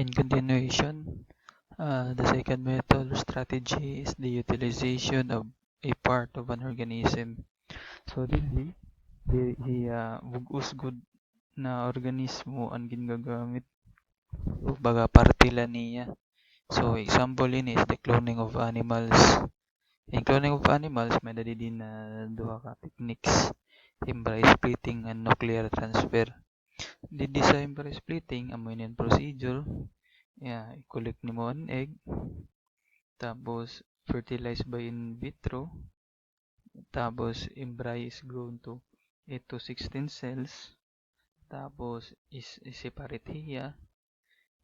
In continuation, the second method or strategy is the utilization of a part of an organism. So, usgod na organismo ang ginagamit o baga parte lang niya. So, example ini is the cloning of animals. In cloning of animals, may din na duha ka techniques, embryo splitting and nuclear transfer. Didi sa embryo splitting, amo yun procedure. I-collect nimo ang egg, tapos fertilized by in vitro, tapos embryo is grown to 8 to 16 cells, tapos is-separate hiya,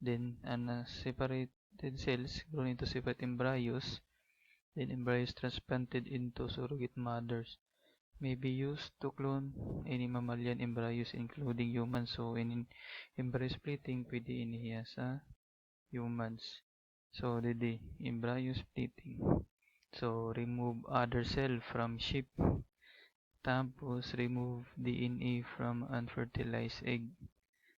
then separated cells grown into separate embryos, then embryos transplanted into surrogate mothers. May be used to clone any mammalian embryos including humans. So in embryo splitting, pwede inihiya sa humans. So didi embryo splitting. So remove other cell from sheep. Tapos remove DNA from unfertilized egg.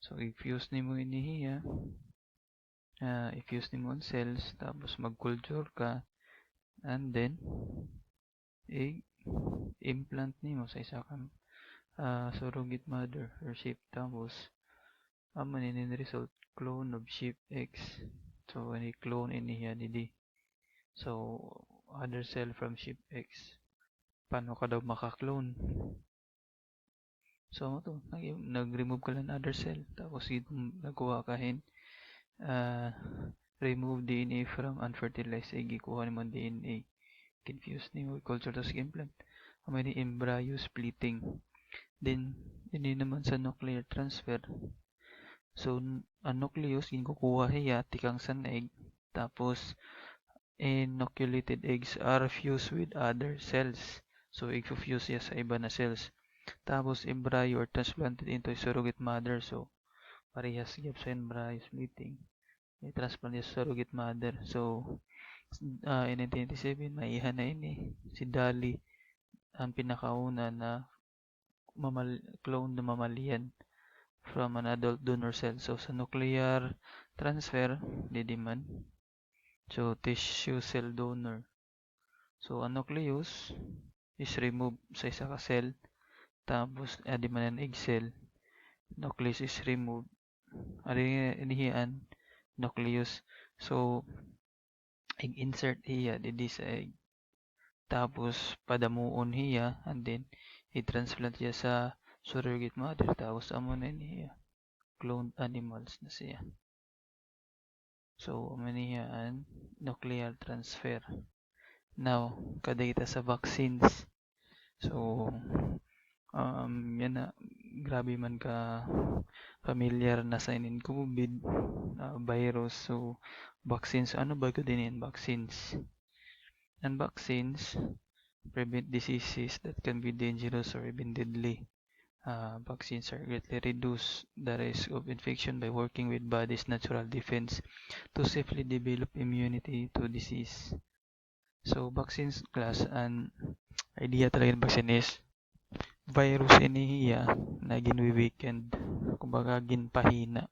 So i-fuse nimo inihiya. I-fuse nimo ang cells. Tapos mag-culture ka. And then implant nimo sa isa kang surrogate mother or sheep. Tapos amo ni result clone of sheep X. So any clone inihiya didi. So other cell from sheep X. Paano ka daw maka-clone? So to nag-remove ka lang other cell, tapos nagkuha ka remove DNA from unfertilized egg, ikuha mo DNA, confuse nimo culture tas implant. May ni embryo splitting. Then ini naman sa nuclear transfer. So ang nucleus kukuha hiya tikang sa egg, tapos inoculated eggs are fused with other cells. So i-fuse siya sa iba na cells. Tapos embryo or transplanted into a surrogate mother. So parehas gyud sa embryo splitting. I-transplant sa surrogate mother. So in 1987 maihan na ini si Dali ang pinakauna na clone na mammalian from an adult donor cell. So sa nuclear transfer didi man. So tissue cell donor. So ang nucleus is removed sa isa ka cell, tapos adi man ang egg cell, nucleus is removed, inihian nucleus. So insert hiya didi sa egg, tapos padamuon hiya, and then i-transplant hiya sa surrogate mother, tapos amo na niya cloned animals na siya. So amo niya ang nuclear transfer. Now kada kita sa vaccines. So yan na, grabe man ka familiar na sa inin COVID virus. So vaccines, ano ba ko din yan vaccines? And vaccines prevent diseases that can be dangerous or even deadly. Vaccines are greatly reduce the risk of infection by working with body's natural defense to safely develop immunity to disease. So vaccines class, and idea talaga ng vaccine is virus inihiya na ginwi-weekend, kumbaga ginpahina.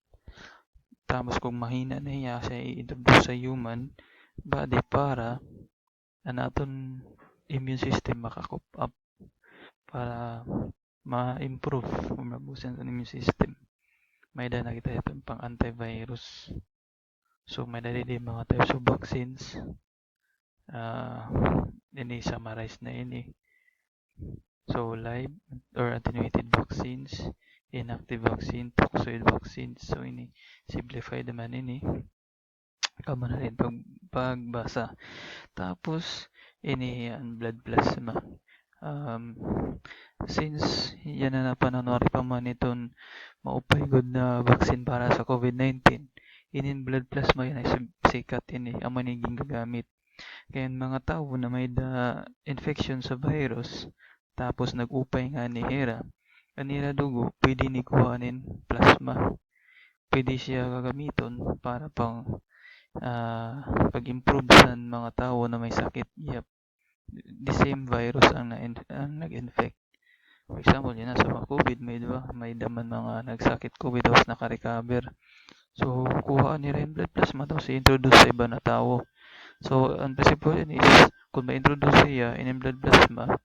Tapos kung mahina na hiya sa i-introduce sa human body para naton immune system maka-cope up, para ma-improve o mabusan sa immune system. May na kita itong pang antivirus. So may dali din mga types of vaccines. Ini summarize na ini. So live or attenuated vaccines, inactive vaccine, toxoid vaccines. So ini simplified naman ini. Kamo na rin pagbasa. Tapos ini ang blood plasma. Since yan na pananori pa man itong maupay good na vaccine para sa COVID-19, inin blood plasma yan ay sikat ini ang maniging gagamit. Kaya mga tao na may infection sa virus, tapos nag-upay nga ni Hera, kanila dugo, pwede ni kuhanin plasma. Pwede siya gagamiton para pang pag-improve sa mga tao na may sakit. Yep. The same virus ang nag-infect. For example, yun na sa mga COVID, may daman mga nagsakit COVID tapos naka-recover. So, kuhaan nila yung blood plasma tapos i-introduce sa iba na tao. So, ang principle yun is, kung ma-introduce siya in blood plasma,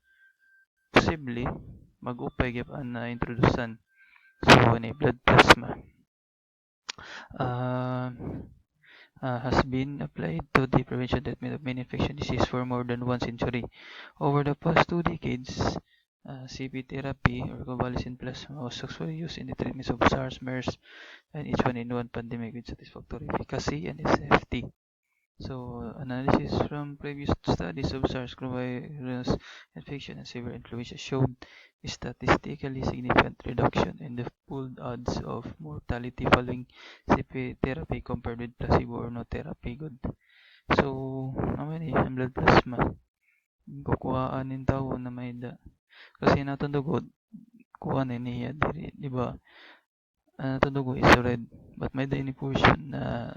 posible, mag-upay gyapon na introducean. So, in blood plasma. Uh, has been applied to the prevention treatment of many infectious diseases for more than 1 century. Over the past 2 decades, CP therapy or convalescent plasma was successfully used in the treatment of SARS, MERS, and H1N1 pandemic with satisfactory efficacy and safety. So, analysis from previous studies of SARS-CoV-2 infection and severe influenza showed statistically significant reduction in the pooled odds of mortality following CP therapy compared with placebo or no therapy. Good. So, naman ang blood plasma. Kukuhaan ng tao na may da. Kasi natong dugo, kuha na niya, di ba? Natong dugo is red. But may da ini portion na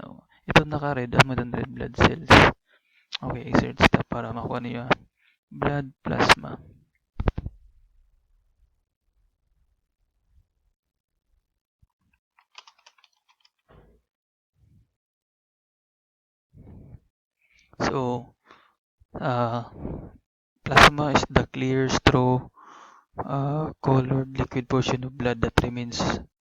ito naka-red ang red blood cells. Okay, exert step para makuha niyo blood plasma. So, plasma is the clear straw colored liquid portion of blood that remains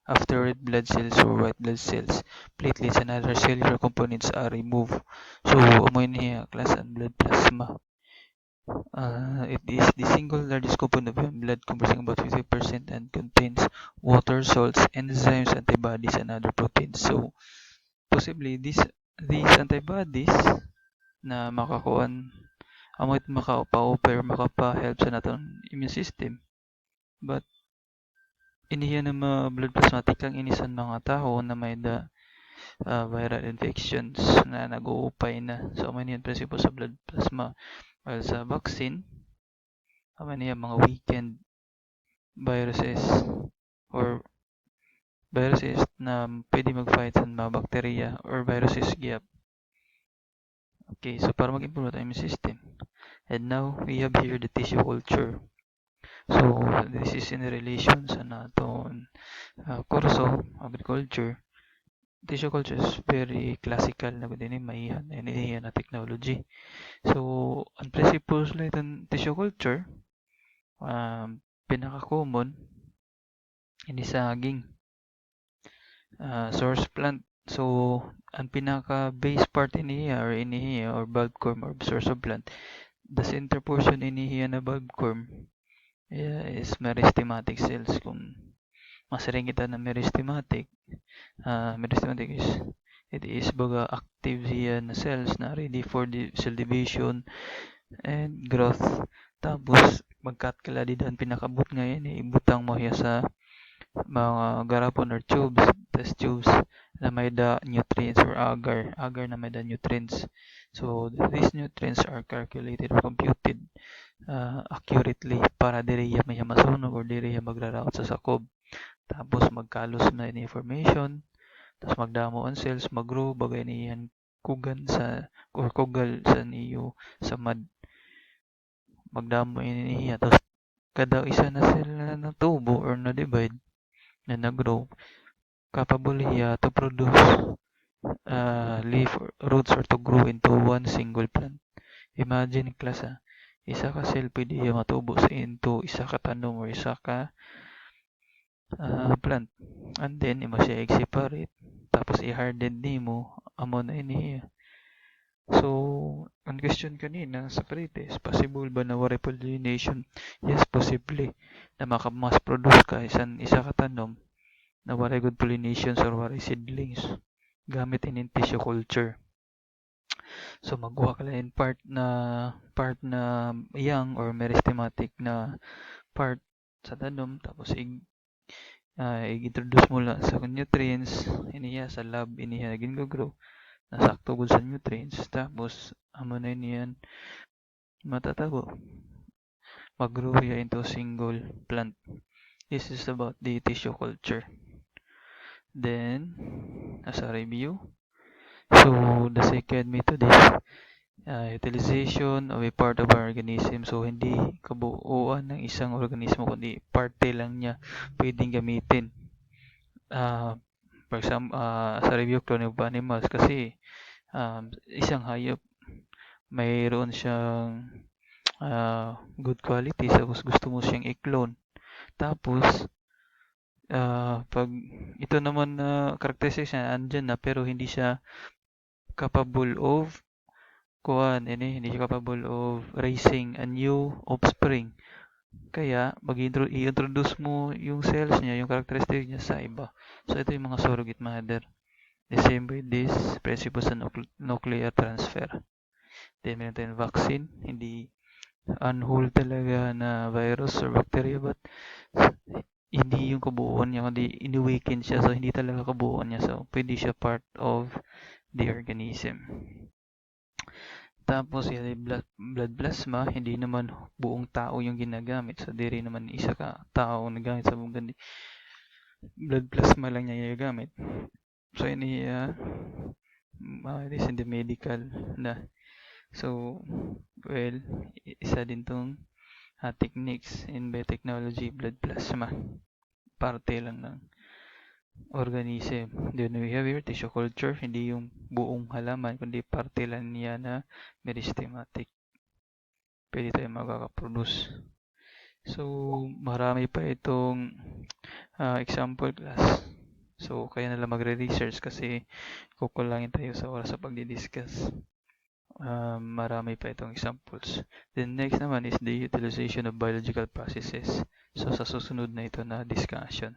after red blood cells or white blood cells, platelets, and other cellular components are removed. So, amo niya class ang blood plasma. It is the single largest component of human blood, comprising about 50% and contains water, salts, enzymes, antibodies, and other proteins. So, possibly these antibodies na makakuan amoy makapa-offer makapa-help sa naton immune system. But iniya na mga blood plasmatic ang inisan mga tao na may viral infections na nag-uupay na. So, may niyan principle sa blood plasma. While sa vaccine, may niya mga weakened viruses or viruses na pwede mag-fight sa mga bacteria or viruses gyap. Okay, so para mag-improve ang immune system. And now, we have here the tissue culture. So, this is in relation sa naton kurso, agriculture. Tissue culture is very classical na din maihan na technology. So, ang principles like tissue culture, pinaka-common, ini saging, source plant. So, ang pinaka-base part iniya or bulbcorn or source of plant, the center portion iniya na bulbcorn is meristematic cells. Kung masaring kita na meristematic, meristematic is it is baga active siya na cells na ready for the cell division and growth. Tapos magkat kala didan pinakabut ngayon ibutang mo hiya sa mga garapon or test tubes na may da nutrients or agar na may da nutrients. So these nutrients are calculated or computed accurately para diri may masunog or diri magraraot sa sakob. Tapos magkalos na ini information, tapos magdamo ang cells, maggrow bagay niyan kugan sa or kugal sa niyo sa mad. Magdamo ini tapos kada isa na sila na tubo or na divide na nag-grow capable hiya to produce leaf or roots or to grow into one single plant. Imagine class isa ka cell pwede hiya matubo sa into isa ka tanom or isa ka plant. And then imo siya i-separate tapos i-harden nimo amo na ini. So, ang question kanina sa Krites, possible ba na wari pollination? Yes, possibly. Na makamas produce ka isa ka tanom na wari good pollinations or wari seedlings gamit in tissue culture. So, magkuha ka lang in part na young or meristematic na part sa tanom tapos i-introduce mo lang sa nutrients iniya sa lab iniya naging grow nasakto gud sa nutrients tapos amo na niyan matatabo mag-grow into single plant. This is about the tissue culture. Then as a review, so the second method is utilization of a part of our organism. So hindi kabuuan ng isang organismo kundi parte lang niya pwedeng gamitin For example, sa review Clone of Animals kasi isang hayop mayroon siyang good quality tapos gusto mo siyang i-clone. Tapos, 'pag ito naman na characteristic niya andyan na pero hindi siya capable of hindi siya capable of raising a new offspring. Kaya i-introduce mo yung cells niya, yung characteristic niya sa iba. So ito yung mga surrogate mother. The same with this principle sa nuclear transfer. Then meron tayong vaccine, hindi unwhole talaga na virus or bacteria but hindi yung kabuuan niya kundi iniweaken siya so hindi talaga kabuuan niya so pwede siya part of the organism. Tapos yung blood plasma, hindi naman buong tao yung ginagamit. So, di rin naman isa ka tao nagamit sa buong gandi. Blood plasma lang niya ginagamit. So, ini it is in the medical na. So, well, isa din tong techniques in biotechnology, blood plasma. Parte lang ng organism. Then we have here tissue culture, hindi yung buong halaman, kundi parte lang niya na meristematic. Pwede tayo makaka-produce. So, marami pa itong example class. So, kaya nalang magre-research kasi kukulangin tayo sa oras sa pagdi-discuss. Marami pa itong examples. Then next naman is the utilization of biological processes. So, sa susunod na ito na discussion.